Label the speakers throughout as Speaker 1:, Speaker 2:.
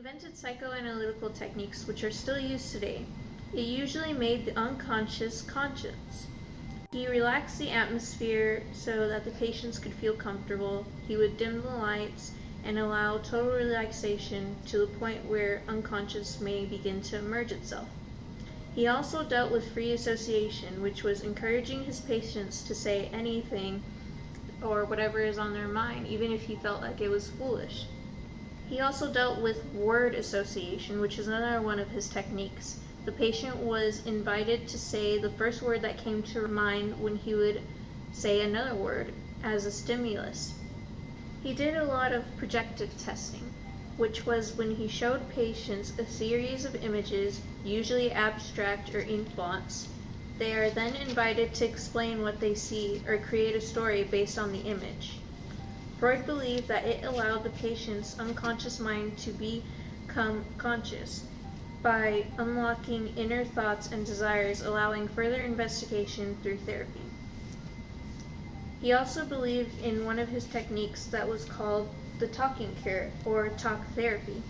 Speaker 1: invented psychoanalytical techniques which are still used today. It usually made the unconscious conscious. He relaxed the atmosphere so that the patients could feel comfortable. He would dim the lights and allow total relaxation to the point where unconscious may begin to emerge itself. He also dealt with free association, which was encouraging his patients to say anything or whatever is on their mind, even if he felt like it was foolish. He also dealt with word association, which is another one of his techniques. The patient was invited to say the first word that came to mind when he would say another word as a stimulus. He did a lot of projective testing, which was when he showed patients a series of images, usually abstract or ink blots. They are then invited to explain what they see or create a story based on the image. Freud believed that it allowed the patient's unconscious mind to become conscious by unlocking inner thoughts and desires, allowing further investigation through therapy. He also believed in one of his techniques that was called the talking cure, or talk therapy.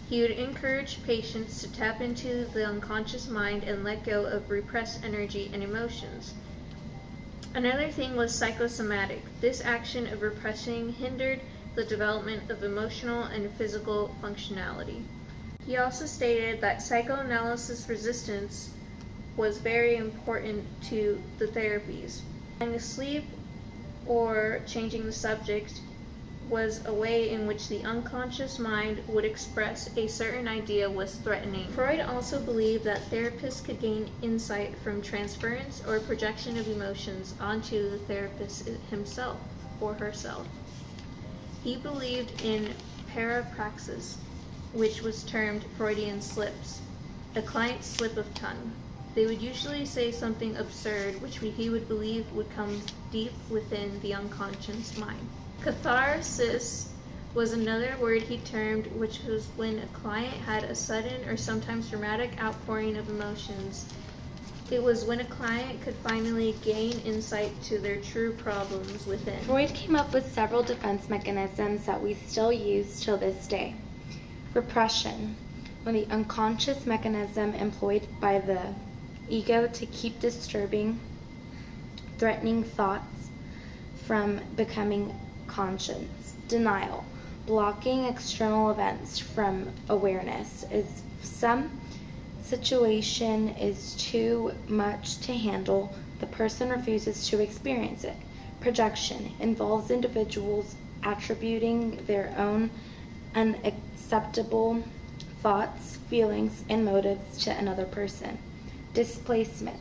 Speaker 1: He would encourage patients to tap into the unconscious mind and let go of repressed energy and emotions. Another thing was psychosomatic. This action of repressing hindered the development of emotional and physical functionality. He also stated that psychoanalysis resistance was very important to the therapies. Falling asleep or changing the subject was a way in which the unconscious mind would express a certain idea was threatening. Freud also believed that therapists could gain insight from transference or projection of emotions onto the therapist himself or herself. He believed in parapraxis, which was termed Freudian slips, a client's slip of tongue. They would usually say something absurd, which he would believe would come deep within the unconscious mind. Catharsis was another word he termed, which was when a client had a sudden or sometimes dramatic outpouring of emotions. It was when a client could finally gain insight to their true problems within.
Speaker 2: Freud came up with several defense mechanisms that we still use till this day. Repression, when the unconscious mechanism employed by the ego to keep disturbing, threatening thoughts from becoming conscious. Denial, blocking external events from awareness. If some situation is too much to handle, the person refuses to experience it. Projection involves individuals attributing their own unacceptable thoughts, feelings, and motives to another person. Displacement,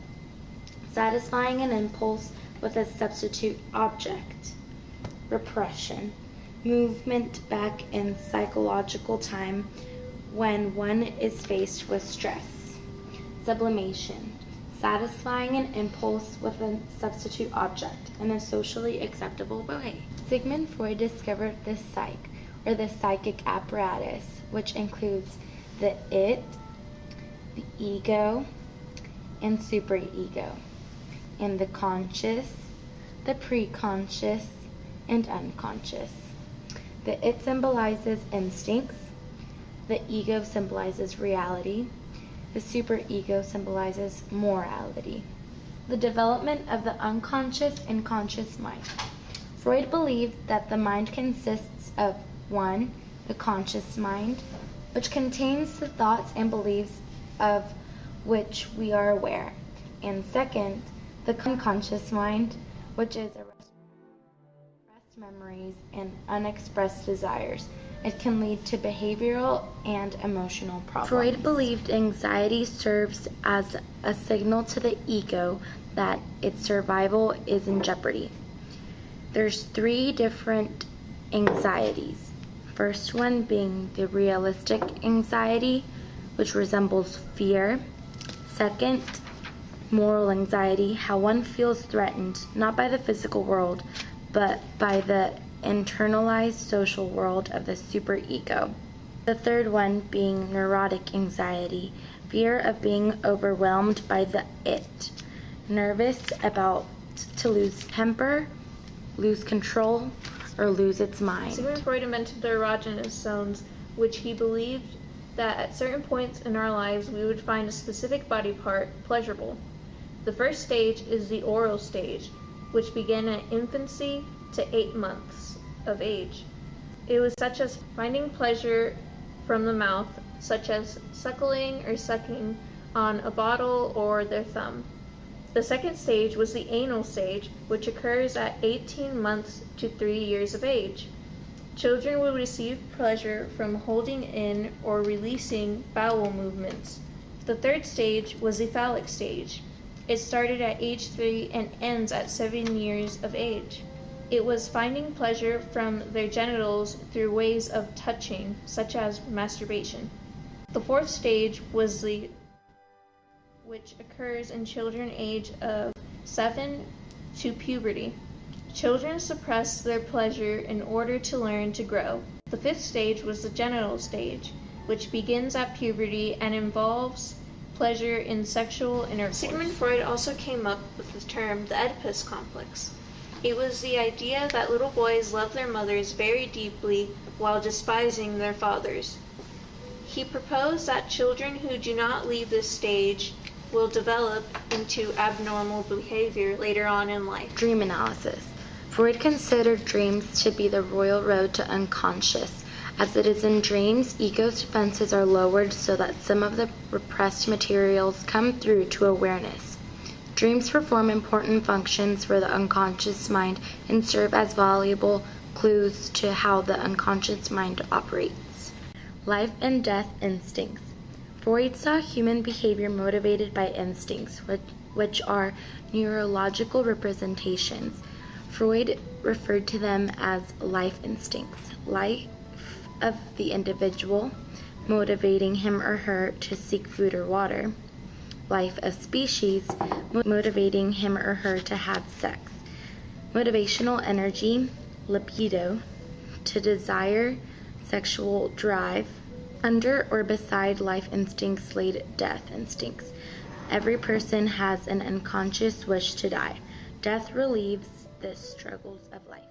Speaker 2: satisfying an impulse with a substitute object. Repression, movement back in psychological time when one is faced with stress. Sublimation, satisfying an impulse with a substitute object in a socially acceptable way. Sigmund Freud discovered the psyche, or the psychic apparatus, which includes the it, the ego, and superego, and the conscious, the preconscious, and unconscious. The it symbolizes instincts, the ego symbolizes reality, the superego symbolizes morality. The development of the unconscious and conscious mind. Freud believed that the mind consists of 1. The conscious mind, which contains the thoughts and beliefs of which we are aware, and 2, the unconscious mind, which is repressed memories and unexpressed desires. It can lead to behavioral and emotional problems. Freud believed anxiety serves as a signal to the ego that its survival is in jeopardy. There's 3 different anxieties. First one being the realistic anxiety, which resembles fear. 2, moral anxiety, how one feels threatened, not by the physical world, but by the internalized social world of the superego. The 3rd one being neurotic anxiety, fear of being overwhelmed by the it, nervous about to lose temper, lose control, or lose its mind.
Speaker 1: Sigmund Freud invented the erogenous zones, which he believed that at certain points in our lives we would find a specific body part pleasurable. The first stage is the oral stage, which began at infancy to 8 months of age. It was such as finding pleasure from the mouth, such as suckling or sucking on a bottle or their thumb. The second stage was the anal stage, which occurs at 18 months to 3 years of age. Children will receive pleasure from holding in or releasing bowel movements. The third stage was the phallic stage. It started at age 3 and ends at 7 years of age. It was finding pleasure from their genitals through ways of touching, such as masturbation. The fourth stage was which occurs in children age of 7 to puberty. Children suppress their pleasure in order to learn to grow. The fifth stage was the genital stage, which begins at puberty and involves pleasure in sexual intercourse. Sigmund Freud also came up with the term the Oedipus complex. It was the idea that little boys love their mothers very deeply while despising their fathers. He proposed that children who do not leave this stage will develop into abnormal behavior later on in life.
Speaker 2: Dream analysis. Freud considered dreams to be the royal road to unconscious. As it is in dreams, ego's defenses are lowered so that some of the repressed materials come through to awareness. Dreams perform important functions for the unconscious mind and serve as valuable clues to how the unconscious mind operates. Life and death instincts. Freud saw human behavior motivated by instincts, which are neurological representations. Freud referred to them as life instincts. Life of the individual, motivating him or her to seek food or water. Life of species, motivating him or her to have sex. Motivational energy, libido, to desire, sexual drive. Under or beside life instincts laid death instincts. Every person has an unconscious wish to die. Death relieves the struggles of life.